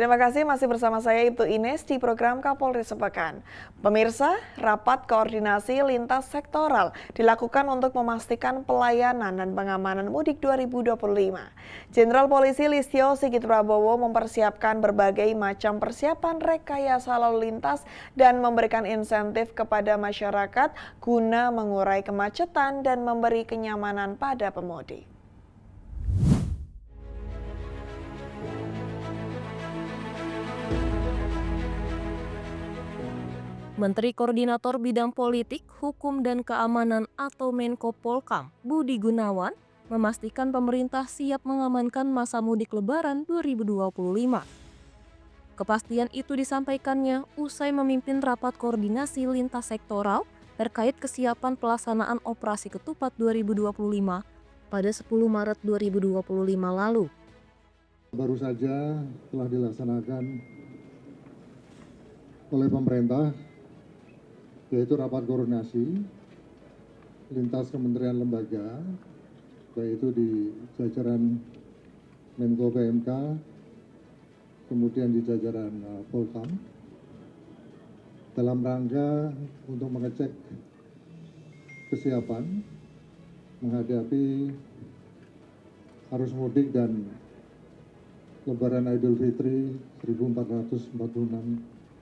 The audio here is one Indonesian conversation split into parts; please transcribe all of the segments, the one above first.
Terima kasih masih bersama saya Ibtu Ines di program Kapolri Sepekan. Pemirsa, rapat koordinasi lintas sektoral dilakukan untuk memastikan pelayanan dan pengamanan mudik 2025. Jenderal Polisi Listio Sigit Prabowo mempersiapkan berbagai macam persiapan rekayasa lalu lintas dan memberikan insentif kepada masyarakat guna mengurai kemacetan dan memberi kenyamanan pada pemudik. Menteri Koordinator Bidang Politik, Hukum dan Keamanan atau Menko Polkam, Budi Gunawan, memastikan pemerintah siap mengamankan masa mudik Lebaran 2025. Kepastian itu disampaikannya usai memimpin rapat koordinasi lintas sektoral terkait kesiapan pelaksanaan operasi ketupat 2025 pada 10 Maret 2025 lalu. Baru saja telah dilaksanakan oleh pemerintah, yaitu rapat koordinasi lintas kementerian lembaga, baik itu di jajaran Menko PMK, kemudian di jajaran Polkam, dalam rangka untuk mengecek kesiapan menghadapi arus mudik dan Lebaran Idul Fitri 1446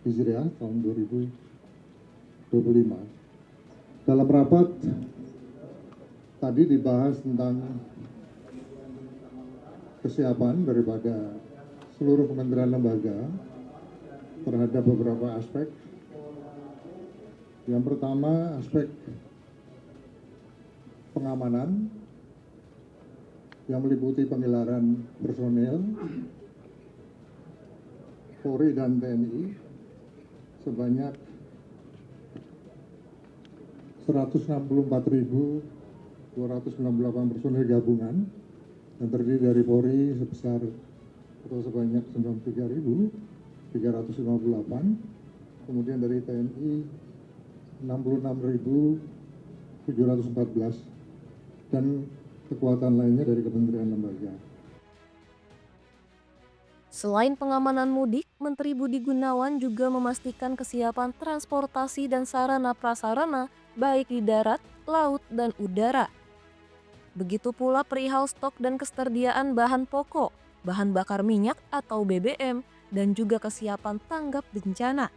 Hijriah tahun 2025. Dalam rapat tadi dibahas tentang kesiapan daripada seluruh kementerian lembaga terhadap beberapa aspek. Yang pertama, aspek pengamanan yang meliputi pengelaran personel Polri dan TNI sebanyak 164.298 personel gabungan yang terdiri dari Polri sebesar atau sebanyak 93.358, kemudian dari TNI 66.714 dan kekuatan lainnya dari kementerian lembaga. Selain pengamanan mudik, Menteri Budi Gunawan juga memastikan kesiapan transportasi dan sarana prasarana baik di darat, laut, dan udara. Begitu pula perihal stok dan ketersediaan bahan pokok, bahan bakar minyak atau BBM, dan juga kesiapan tanggap bencana.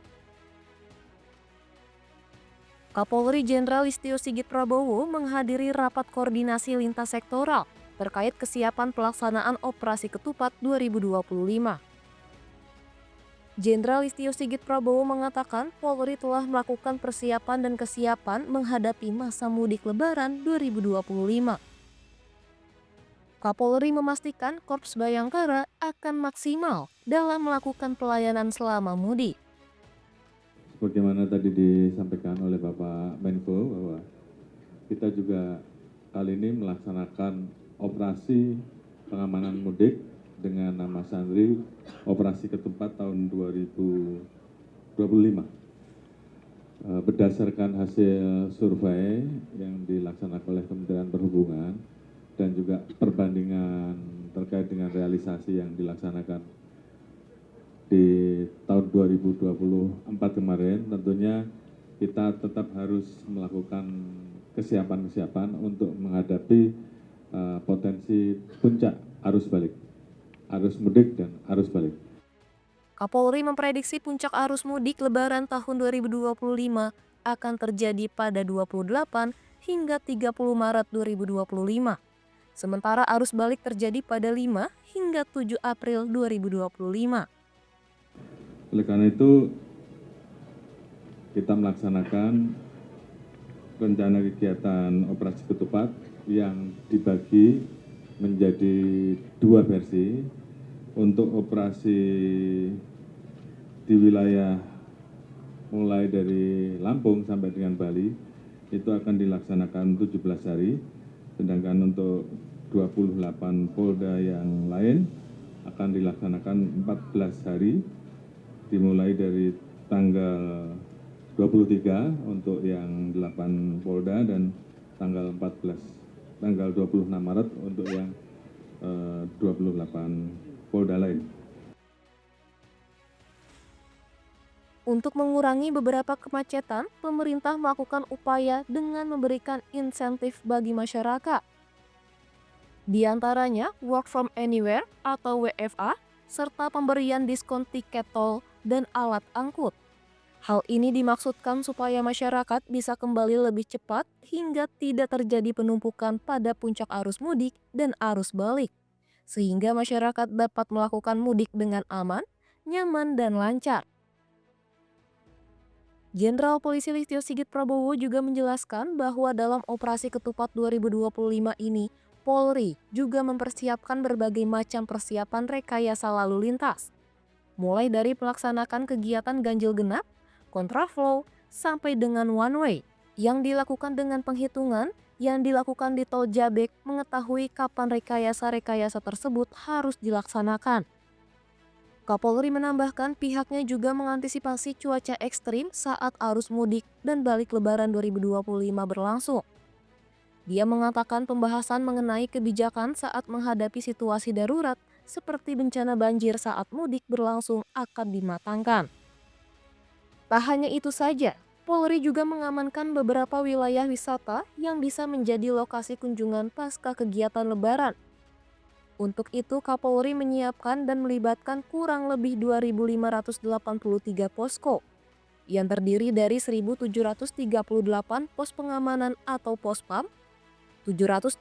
Kapolri Jenderal Listio Sigit Prabowo menghadiri rapat koordinasi lintas sektoral terkait kesiapan pelaksanaan operasi ketupat 2025. Jenderal Listio Sigit Prabowo mengatakan Polri telah melakukan persiapan dan kesiapan menghadapi masa mudik Lebaran 2025. Kapolri memastikan Korps Bayangkara akan maksimal dalam melakukan pelayanan selama mudik. Sebagaimana tadi disampaikan oleh Bapak Menko bahwa kita juga kali ini melaksanakan operasi pengamanan mudik dengan nama sandri Operasi Ketupat tahun 2025. Berdasarkan hasil survei yang dilaksanakan oleh Kementerian Perhubungan dan juga perbandingan terkait dengan realisasi yang dilaksanakan di tahun 2024 kemarin, tentunya kita tetap harus melakukan kesiapan-kesiapan untuk menghadapi potensi puncak arus mudik dan arus balik. Kapolri memprediksi puncak arus mudik Lebaran tahun 2025 akan terjadi pada 28 hingga 30 Maret 2025. Sementara arus balik terjadi pada 5 hingga 7 April 2025. Oleh karena itu, kita melaksanakan rencana kegiatan operasi ketupat yang dibagi menjadi 2 versi. Untuk operasi di wilayah mulai dari Lampung sampai dengan Bali itu akan dilaksanakan 17 hari, sedangkan untuk 28 Polda yang lain akan dilaksanakan 14 hari, dimulai dari tanggal 23 untuk yang 8 Polda dan tanggal 26 Maret untuk yang 28 Polda lain. Untuk mengurangi beberapa kemacetan, pemerintah melakukan upaya dengan memberikan insentif bagi masyarakat. Di antaranya Work from Anywhere atau WFA, serta pemberian diskon tiket tol dan alat angkut. Hal ini dimaksudkan supaya masyarakat bisa kembali lebih cepat hingga tidak terjadi penumpukan pada puncak arus mudik dan arus balik, sehingga masyarakat dapat melakukan mudik dengan aman, nyaman, dan lancar. Jenderal Polisi Listio Sigit Prabowo juga menjelaskan bahwa dalam operasi Ketupat 2025 ini, Polri juga mempersiapkan berbagai macam persiapan rekayasa lalu lintas, mulai dari melaksanakan kegiatan ganjil genap, kontraflow, sampai dengan one way, yang dilakukan dengan penghitungan yang dilakukan di Tol Jabek mengetahui kapan rekayasa-rekayasa tersebut harus dilaksanakan. Kapolri menambahkan pihaknya juga mengantisipasi cuaca ekstrim saat arus mudik dan balik lebaran 2025 berlangsung. Dia mengatakan pembahasan mengenai kebijakan saat menghadapi situasi darurat seperti bencana banjir saat mudik berlangsung akan dimatangkan. Tak hanya itu saja, Polri juga mengamankan beberapa wilayah wisata yang bisa menjadi lokasi kunjungan pasca kegiatan lebaran. Untuk itu, Kapolri menyiapkan dan melibatkan kurang lebih 2.583 posko yang terdiri dari 1.738 pos pengamanan atau pospam, 788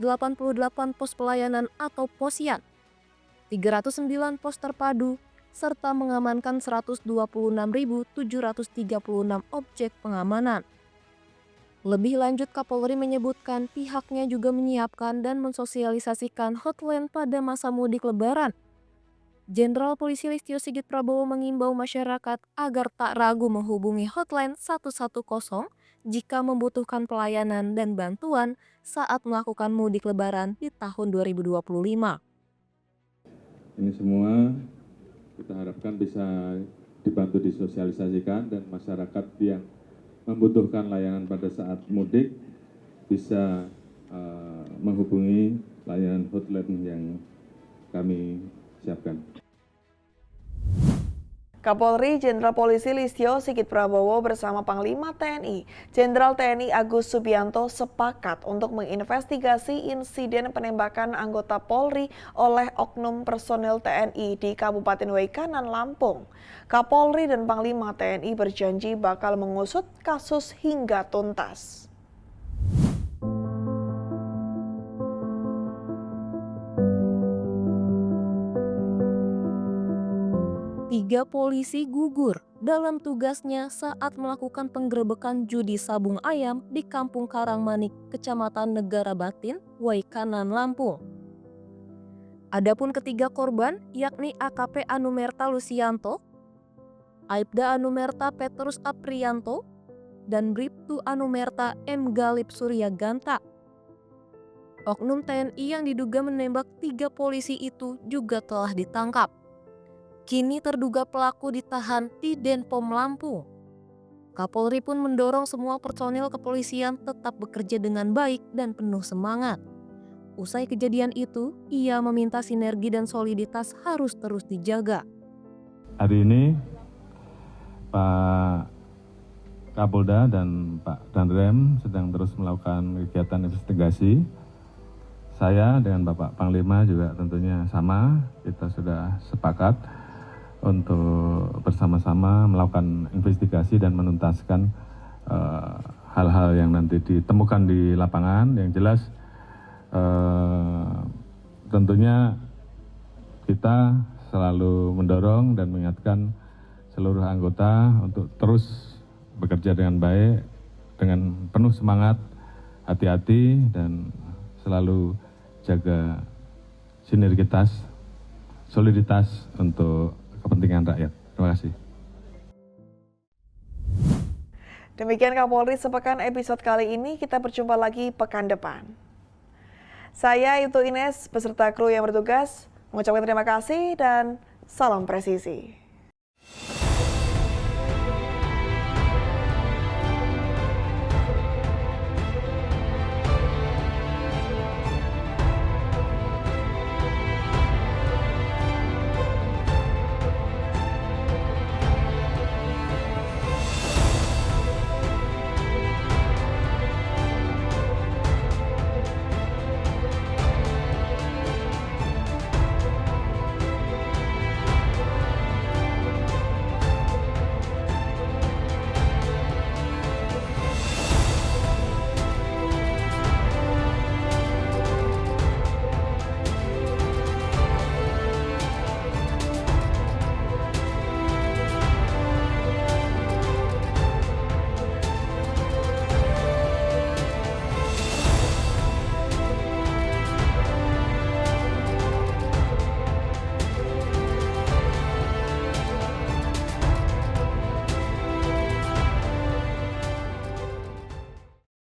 pos pelayanan atau posyan, 309 pos terpadu, serta mengamankan 126.736 objek pengamanan. Lebih lanjut, Kapolri menyebutkan pihaknya juga menyiapkan dan mensosialisasikan hotline pada masa mudik lebaran. Jenderal Polisi Listio Sigit Prabowo mengimbau masyarakat agar tak ragu menghubungi hotline 110 jika membutuhkan pelayanan dan bantuan saat melakukan mudik lebaran di tahun 2025. Ini semua kita harapkan bisa dibantu disosialisasikan dan masyarakat yang membutuhkan layanan pada saat mudik bisa menghubungi layanan hotline yang kami siapkan. Kapolri Jenderal Polisi Listio Sigit Prabowo bersama Panglima TNI, Jenderal TNI Agus Subianto sepakat untuk menginvestigasi insiden penembakan anggota Polri oleh oknum personel TNI di Kabupaten Waikanan, Lampung. Kapolri dan Panglima TNI berjanji bakal mengusut kasus hingga tuntas. 3 polisi gugur dalam tugasnya saat melakukan penggerebekan judi sabung ayam di Kampung Karangmanik, Kecamatan Negara Batin, Waikanan, Lampung. Adapun ketiga korban yakni AKP Anumerta Lusianto, Aibda Anumerta Petrus Aprianto, dan Bribtu Anumerta M. Galip Suryaganta. Oknum TNI yang diduga menembak 3 polisi itu juga telah ditangkap. Kini terduga pelaku ditahan di Denpom Lampung. Kapolri pun mendorong semua personil kepolisian tetap bekerja dengan baik dan penuh semangat. Usai kejadian itu, ia meminta sinergi dan soliditas harus terus dijaga. Hari ini Pak Kapolda dan Pak Danrem sedang terus melakukan kegiatan investigasi. Saya dengan Bapak Panglima juga tentunya sama, kita sudah sepakat untuk bersama-sama melakukan investigasi dan menuntaskan hal-hal yang nanti ditemukan di lapangan. Yang jelas tentunya kita selalu mendorong dan mengingatkan seluruh anggota untuk terus bekerja dengan baik, dengan penuh semangat, hati-hati, dan selalu jaga sinergitas, soliditas untuk kepentingan rakyat. Terima kasih. Demikian Kapolri Sepekan episode kali ini, kita berjumpa lagi pekan depan. Saya Itu Ines beserta kru yang bertugas mengucapkan terima kasih dan salam presisi.